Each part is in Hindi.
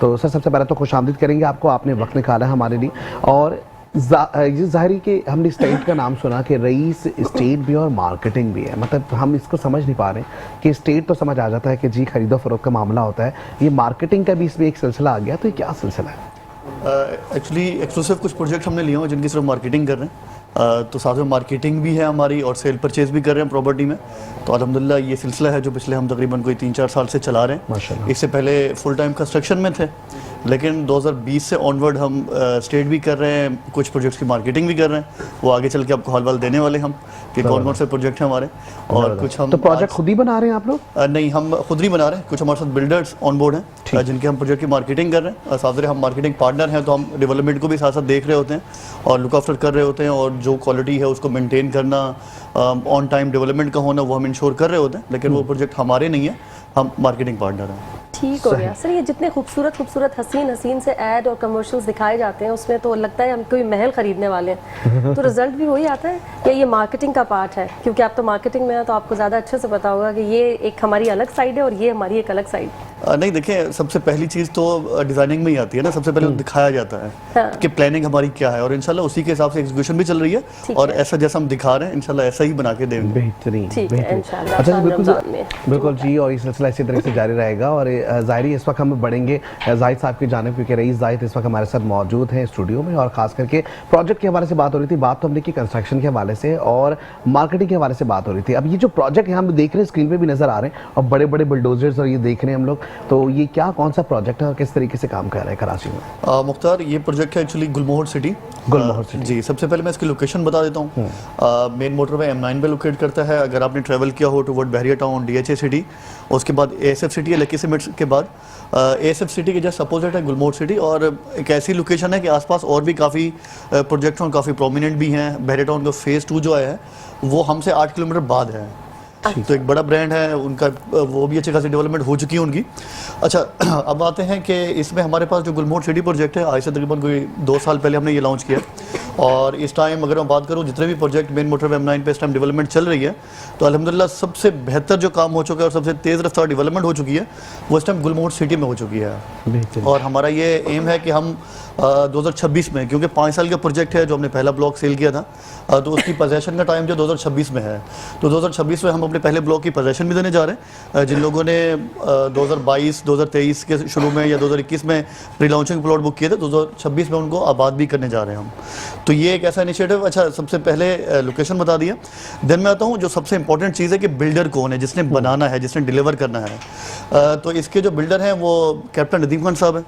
तो सर सबसे पहले तो खुशामदीद करेंगे आपको, आपने वक्त निकाला है हमारे लिए। और ये ज़ाहिर कि हमने स्टेट का नाम सुना कि रईस स्टेट भी और मार्केटिंग भी है, मतलब हम इसको समझ नहीं पा रहे कि स्टेट तो समझ आ जाता है कि जी खरीदो फरोख्त का मामला होता है, ये मार्केटिंग का भी इसमें एक सिलसिला आ गया, तो ये क्या सिलसिला है? एक्चुअली एक्सक्लूसिव कुछ प्रोजेक्ट हमने लिए हुए जिनकी सिर्फ मार्केटिंग कर रहे हैं, तो साथ में मार्केटिंग भी है हमारी और सेल परचेज भी कर रहे हैं प्रॉपर्टी में। तो अल्हम्दुलिल्लाह ये सिलसिला है जो पिछले हम तकरीबन कोई 3-4 साल से चला रहे हैं। माशाल्लाह। इससे पहले फुल टाइम कंस्ट्रक्शन में थे, लेकिन 2020 से ऑनवर्ड हम स्टेट भी कर रहे हैं, कुछ प्रोजेक्ट्स की मार्केटिंग भी कर रहे हैं। वो आगे चल के आपको हवाल देने वाले हम कि कौन कौन से प्रोजेक्ट हैं हमारे। और कुछ हम तो प्रोजेक्ट खुद ही बना रहे हैं आप लोग? नहीं, हम खुद नहीं बना रहे हैं, कुछ हमारे साथ बिल्डर्स ऑन बोर्ड हैं जिनके हम प्रोजेक्ट की मार्केटिंग कर रहे हैं। साथ में हम मार्केटिंग पार्टनर हैं, तो हम डेवलपमेंट को भी साथ साथ देख रहे होते हैं और लुक आफ्टर कर रहे होते हैं, और जो क्वालिटी है उसको मेंटेन करना, ऑन टाइम डेवलपमेंट का होना, वो हम इंश्योर कर रहे होते हैं। लेकिन वो प्रोजेक्ट हमारे नहीं है, हम मार्केटिंग पार्टनर हैं। ठीक हो गया सर। ये जितने खूबसूरत हसीन से ऐड और कमर्शियल्स दिखाए जाते हैं उसमें तो लगता है हम कोई महल खरीदने वाले हैं, तो रिजल्ट भी वही आता है या ये मार्केटिंग का पार्ट है? क्योंकि आप तो मार्केटिंग में हैं तो आपको ज़्यादा अच्छे से पता होगा कि ये एक हमारी अलग साइड है और ये हमारी एक अलग साइड। नहीं, देखें, सबसे पहली चीज़ तो डिज़ाइनिंग में ही आती है ना, सबसे पहले दिखाया जाता है हाँ। कि प्लानिंग हमारी क्या है, और इंशाल्लाह उसी के हिसाब से एग्जीक्यूशन भी चल रही है, और ऐसा जैसा हम दिखा रहे हैं इंशाल्लाह ऐसा ही बना के देंगे। बेहतरीन, ठीक है इंशाल्लाह। अच्छा बिल्कुल जी, और ये सिलसिला इसी तरह से जारी रहेगा। और ज़ाहिर इस वक्त हम बढ़ेंगे जाहिद साहब की जानिब, क्योंकि रईस जाहिद इस वक्त हमारे साथ मौजूद हैं स्टूडियो में, और खास करके प्रोजेक्ट के हवाले से बात हो रही थी। बात तो हमने की कंस्ट्रक्शन के हवाले से और मार्केटिंग के हवाले से बात हो रही थी। अब ये जो प्रोजेक्ट हम देख रहे हैं, स्क्रीन पे भी नजर आ रहे हैं, और बड़े बड़े बुलडोजर्स और ये देख रहे हैं हम लोग, तो ये क्या कौन सा प्रोजेक्ट है और किस तरीके से काम कर रहा है कराची में? मुख्तार, ये प्रोजेक्ट है एक्चुअली गुलमोहर सिटी। गुलमोहर सिटी जी, सबसे पहले मैं इसकी लोकेशन बता देता हूँ। मेन मोटरवे M9 पे लोकेट करता है। अगर आपने ट्रैवल किया हो टुवर्ड बहरिया टाउन, DHA सिटी, उसके बाद ASF सिटी है, लकी सीमेंट्स के बाद ASF सिटी के जस्ट अपोजिट है गुलमोहर सिटी। और एक ऐसी लोकेशन है कि आसपास और भी काफ़ी प्रोजेक्ट्स और काफ़ी प्रोमिनेंट भी हैं। बहरिया टाउन का फेज़ 2 जो आया है वो हमसे 8 किलोमीटर बाद है, तो एक बड़ा ब्रांड है उनका, वो भी अच्छी खासी डेवलपमेंट हो चुकी है उनकी। अच्छा, अब आते हैं कि इसमें हमारे पास जो गुलमोहर सिटी प्रोजेक्ट है, आज से तकरीबन कोई 2 साल पहले हमने ये लॉन्च किया। और इस टाइम अगर मैं बात करूँ जितने भी प्रोजेक्ट मेन मोटरवे M9 पे इस टाइम डेवलपमेंट चल रही है, तो अल्हम्दुलिल्लाह सबसे बेहतर जो काम हो चुका है और सबसे तेज़ रफ्तार डेवलपमेंट हो चुकी है वो इस टाइम गुलमोहर सिटी में हो चुकी है। और हमारा ये एम है कि हम 2026 में, क्योंकि 5 साल का प्रोजेक्ट है जो हमने पहला ब्लॉक सेल किया था, तो उसकी पोजेसन का टाइम जो 2026 में है, तो 2026 में हम अपने पहले ब्लॉक की पोजेसन भी देने जा रहे हैं। जिन लोगों ने 2022, 2023 के शुरू में या 2021 में प्री लॉन्चिंग प्लॉट बुक किए थे, 2026 में उनको आबाद भी करने जा रहे हैं हम। तो ये एक ऐसा इनिशिएटिव। अच्छा, सबसे पहले लोकेशन बता दिया। देन मैं आता हूँ जो सबसे इंपॉर्टेंट चीज़ है कि बिल्डर कौन है, जिसने बनाना है, जिसने डिलीवर करना है। तो इसके जो बिल्डर हैं वो कैप्टन नदीम खान साहब हैं।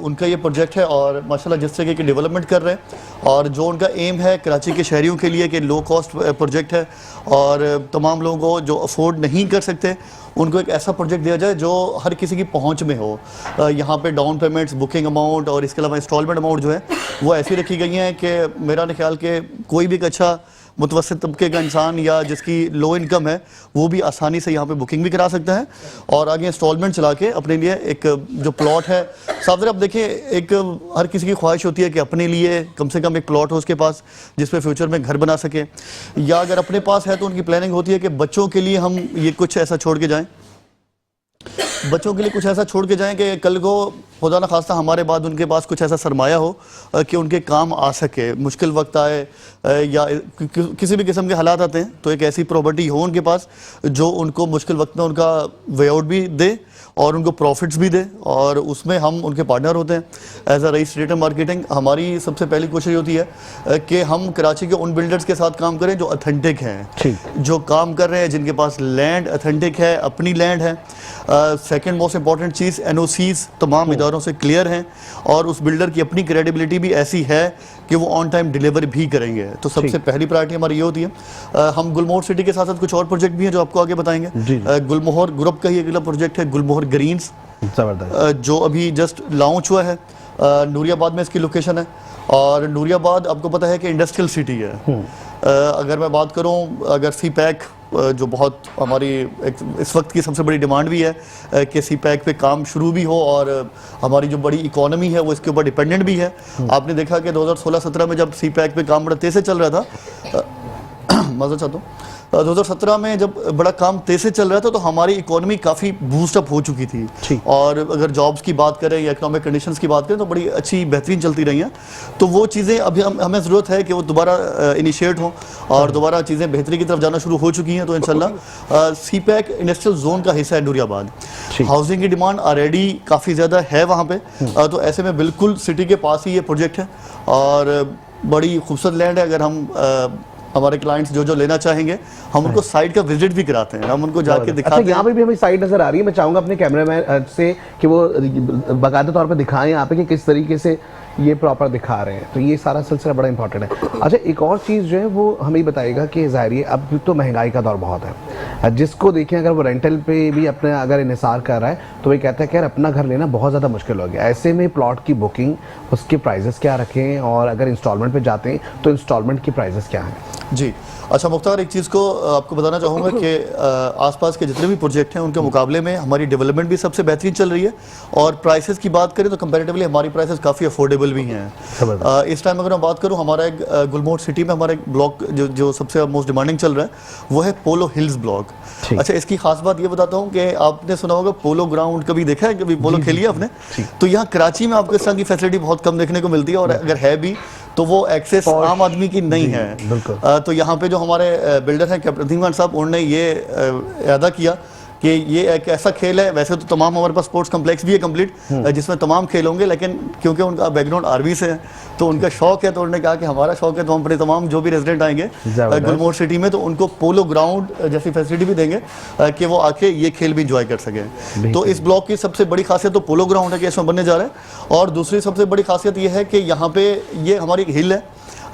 उनका ये प्रोजेक्ट है और माशाल्लाह जिस तरीके की डेवलपमेंट कर रहे हैं, और जो उनका एम है कराची के शहरियों के लिए कि लो कॉस्ट प्रोजेक्ट है, और तमाम लोगों को जो अफोर्ड नहीं कर सकते उनको एक ऐसा प्रोजेक्ट दिया जाए जो हर किसी की पहुंच में हो। यहाँ पे डाउन पेमेंट्स, बुकिंग अमाउंट और इसके अलावा इंस्टॉलमेंट अमाउंट जो है वो ऐसी रखी गई हैं कि मेरा ख्याल के कोई भी अच्छा मुतवस्सित तबके का इंसान या जिसकी लो इनकम है वो भी आसानी से यहाँ पे बुकिंग भी करा सकता है, और आगे इंस्टॉलमेंट चला के अपने लिए एक जो प्लॉट है। साथ आप देखिए, एक हर किसी की ख्वाहिश होती है कि अपने लिए कम से कम एक प्लॉट हो उसके पास जिस पे फ्यूचर में घर बना सके, या अगर अपने पास है तो उनकी प्लानिंग होती है कि बच्चों के लिए हम ये कुछ ऐसा छोड़ के जाएँ, बच्चों के लिए कुछ ऐसा छोड़ के जाएं कि कल को खुदा न खास्ता हमारे बाद उनके पास कुछ ऐसा सरमाया हो कि उनके काम आ सके, मुश्किल वक्त आए या किसी भी किस्म के हालात आते हैं, तो एक ऐसी प्रॉपर्टी हो उनके पास जो उनको मुश्किल वक्त में उनका वे आउट भी दे और उनको प्रॉफिट्स भी दे, और उसमें हम उनके पार्टनर होते हैं। एज अ रईस रिटेल मार्केटिंग हमारी सबसे पहली कोशिश होती है कि हम कराची के उन बिल्डर्स के साथ काम करें जो ऑथेंटिक हैं, जो काम कर रहे हैं, जिनके पास लैंड ऑथेंटिक है, अपनी लैंड है। सेकंड मोस्ट इंपॉर्टेंट चीज़, NOCs तमाम इदारों से क्लियर हैं, और उस बिल्डर की अपनी क्रेडिबिलिटी भी ऐसी है कि वो ऑन टाइम डिलीवर भी करेंगे। तो सबसे पहली प्रायोरिटी हमारी ये होती है। हम गुलमोहर सिटी के साथ साथ कुछ और प्रोजेक्ट भी हैं जो आपको आगे बताएंगे। गुलमोहर ग्रुप का ही अगला प्रोजेक्ट है गुलमोहर ग्रीन्स, जो अभी जस्ट लॉन्च हुआ है। नूरियाबाद में इसकी लोकेशन है, और नूरियाबाद आपको पता है कि इंडस्ट्रियल सिटी है। अगर मैं बात करूं, अगर CPEC जो बहुत हमारी इस वक्त की सबसे बड़ी डिमांड भी है कि CPEC पे काम शुरू भी हो, और हमारी जो बड़ी इकोनॉमी है वो इसके ऊपर डिपेंडेंट भी है। आपने देखा कि 2016-17 में जब CPEC पे काम बड़ा तेज़ से चल रहा था, मज़ा चाहता हूँ, 2017 में जब बड़ा काम तेज से चल रहा था तो हमारी इकोनॉमी काफ़ी बूस्ट अप हो चुकी थी, ठीक। और अगर जॉब्स की बात करें या इकोनॉमिक कंडीशंस की बात करें तो बड़ी अच्छी बेहतरीन चलती रही हैं। तो वो चीज़ें अभी हमें ज़रूरत है कि वो दोबारा इनिशिएट हों और दोबारा चीज़ें बेहतरी की तरफ जाना शुरू हो चुकी हैं। तो इंशाल्लाह सीपैक इंडस्ट्रियल जोन का हिस्सा है नूरियाबाद, हाउसिंग की डिमांड ऑलरेडी काफ़ी ज़्यादा है वहाँ पे, तो ऐसे में बिल्कुल सिटी के पास ही ये प्रोजेक्ट है और बड़ी खूबसूरत लैंड है। अगर हम हमारे क्लाइंट्स जो लेना चाहेंगे हम उनको साइट का विजिट भी कराते हैं, हम उनको जाके दिखाते हैं। यहाँ पे भी हमें साइट नजर आ रही है, मैं चाहूंगा अपने कैमरामैन से कि वो बाकायदा तौर पे दिखाएं यहाँ पे कि किस तरीके से ये प्रॉपर दिखा रहे हैं, तो ये सारा सिलसिला बड़ा इंपॉर्टेंट है। अच्छा, एक और चीज़ जो है वो हमें बताइएगा कि ज़ाहिर है अब तो महंगाई का दौर बहुत है, जिसको देखें अगर वो रेंटल पे भी अपने अगर इन्हिसार कर रहा है तो वही कहता है कि यार अपना घर लेना बहुत ज़्यादा मुश्किल हो गया। ऐसे में प्लॉट की बुकिंग, उसके प्राइजेस क्या रखें, और अगर इंस्टॉलमेंट पे जाते हैं तो इंस्टॉलमेंट की प्राइजेस क्या हैं? जी अच्छा मुख्तार, एक चीज़ को आपको बताना चाहूँगा कि आसपास के जितने भी प्रोजेक्ट हैं उनके मुकाबले में हमारी डेवलपमेंट भी सबसे बेहतरीन चल रही है, और प्राइसेस की बात करें तो कंपैरेटिवली हमारी प्राइसेस काफ़ी अफोर्डेबल भी हैं। इस टाइम अगर मैं बात करूँ, हमारा एक गुलमोहर सिटी में हमारा एक ब्लॉक जो सबसे मोस्ट डिमांडिंग चल रहा है वो है पोलो हिल्स ब्लॉक। अच्छा, इसकी खास बात ये बताता हूँ कि आपने सुना होगा पोलो ग्राउंड, कभी देखा है, कभी पोलो खेली है आपने? तो यहाँ कराची में आपको इस तरह की फैसिलिटी बहुत कम देखने को मिलती है, और अगर है भी तो वो एक्सेस आम आदमी की नहीं है। तो यहाँ पे जो हमारे बिल्डर हैं कैप्टन अजीम खान साहब, उन्होंने ये अदा किया कि ये एक ऐसा खेल है, वैसे तो तमाम हमारे पास स्पोर्ट्स कम्प्लेक्स भी है कंप्लीट जिसमें तमाम खेल होंगे, लेकिन क्योंकि उनका बैकग्राउंड आर्मी से है तो उनका शौक है, तो उन्होंने कहा कि हमारा शौक है तो हम अपने तमाम जो भी रेजिडेंट आएंगे गुलमोहर सिटी में तो उनको पोलो ग्राउंड जैसी फैसिलिटी भी देंगे कि वो आके ये खेल भी इंजॉय कर सकें। तो इस ब्लॉक की सबसे बड़ी खासियत तो पोलो ग्राउंड है कि इसमें बनने जा रहा है, और दूसरी सबसे बड़ी खासियत ये है कि यहाँ पे ये हमारी एक हिल है,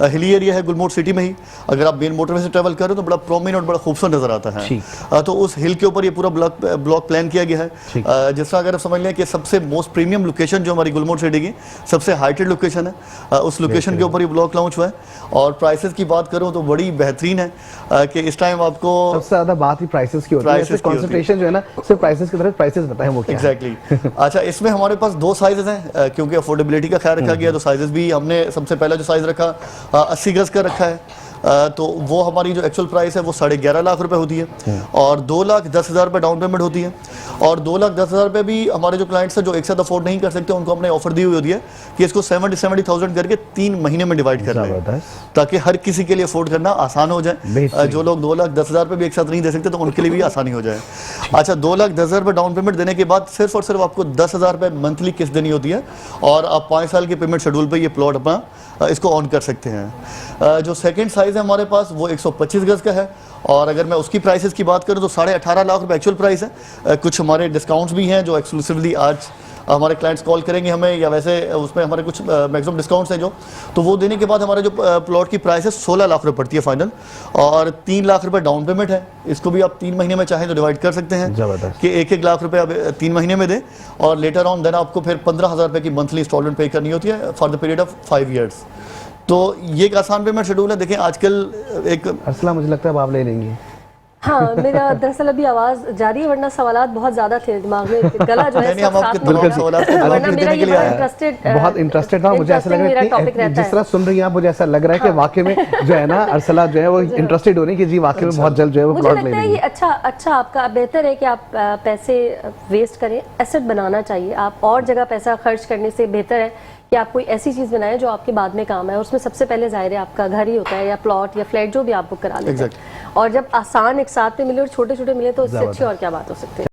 हिली एरिया है गुलमोहर सिटी में ही। अगर आप मेन मोटरवे से ट्रैवल करें तो बड़ा प्रोमिनेंट, बड़ा खूबसूरत नजर आता है। तो उस हिल के ऊपर ये पूरा ब्लॉक प्लान किया गया है। जिस तरह अगर आप समझ लें कि सबसे मोस्ट प्रीमियम लोकेशन जो हमारी गुलमोहर सिटी की सबसे हाइटेड लोकेशन है, उस लोकेशन के ऊपर ये ब्लॉक लॉन्च हुआ है। और प्राइसेस की बात करूँ तो बड़ी बेहतरीन है कि इस टाइम आपको सबसे ज्यादा बात ही प्राइसेस की होती है, कंसंट्रेशन जो है ना सिर्फ प्राइसेस की तरफ, प्राइसेस बताएं वो क्या है? एग्जैक्टली। अच्छा, इसमें हमारे पास दो साइजेस हैं क्योंकि अफोर्डेबिलिटी का ख्याल रखा गया, तो साइजेस भी हमने सबसे पहला जो साइज रखा 80 गज का रखा है। तो वो हमारी जो एक्चुअल प्राइस है वो 11.5 लाख रुपए होती है, और 2,10,000 रुपये डाउन पेमेंट होती है। और 2,10,000 रुपये भी हमारे जो क्लाइंट्स हैं जो एक साथ अफोर्ड नहीं कर सकते उनको हमने ऑफर दी हुई होती है कि इसको 70,000 करके 3 महीने में डिवाइड कर रहे हैं, ताकि हर किसी के लिए अफोर्ड करना आसान हो जाए। जो लोग 2,10,000 रुपये भी एक साथ नहीं दे सकते तो उनके लिए भी आसानी हो जाए। अच्छा, 2,10,000 रुपये डाउन पेमेंट देने के बाद सिर्फ और सिर्फ आपको 10,000 रुपये मंथली किस्त देनी होती है, और आप 5 साल के पेमेंट शेड्यूल पर ये प्लॉट अपना इसको ऑन कर सकते हैं। जो सेकंड साइज है हमारे पास वो 125 गज का है, और अगर मैं उसकी प्राइसेस की बात करूं तो 18.5 लाख रुपए एक्चुअल प्राइस है। कुछ हमारे डिस्काउंट्स भी हैं जो एक्सक्लूसिवली आज हमारे क्लाइंट्स कॉल करेंगे हमें, या वैसे उसमें हमारे कुछ मैक्सिमम डिस्काउंट्स हैं जो, तो वो देने के बाद हमारे जो प्लॉट की प्राइस है 16 लाख रुपए पड़ती है फाइनल, और 3 लाख रुपए डाउन पेमेंट है। इसको भी आप 3 महीने में चाहें तो डिवाइड कर सकते हैं कि 1-1 लाख रुपए आप 3 महीने में दें, और लेटर ऑन देन आपको फिर 15,000 रुपए की मंथली इंस्टॉलमेंट पे करनी होती है for the period of 5 years. तो ये एक आसान पेमेंट शेड्यूल है। देखें आजकल एक असला मुझे लगता है अब आप ले लेंगे। हाँ, मेरा दरअसल अभी आवाज जारी है, वरना सवालात बहुत ज्यादा थे दिमाग में, गला जो है हम आपके तमाम सवालात वरना मेरा ये बहुत इंटरेस्टेड था। मुझे ऐसा लग रहा है कि जिस तरह सुन रही हैं आप, मुझे ऐसा लग रहा है कि वाकई में जो है ना अरसला जो है वो इंटरेस्टेड होने की जी वाकई में बहुत जल्द जो है वो प्लॉट ले लेंगे। मुझे लगता है ये अच्छा आपका बेहतर है कि आप पैसे वेस्ट करें, एसेट बनाना चाहिए। आप और जगह पैसा खर्च करने से बेहतर है कि आप कोई ऐसी चीज़ बनाएं जो आपके बाद में काम है। उसमें सबसे पहले जाहिर है आपका घर ही होता है, या प्लॉट या फ्लैट जो भी आप बुक करा लेते हैं। और जब आसान एक साथ में मिले और छोटे छोटे मिले तो उससे अच्छी और क्या बात हो सकती है।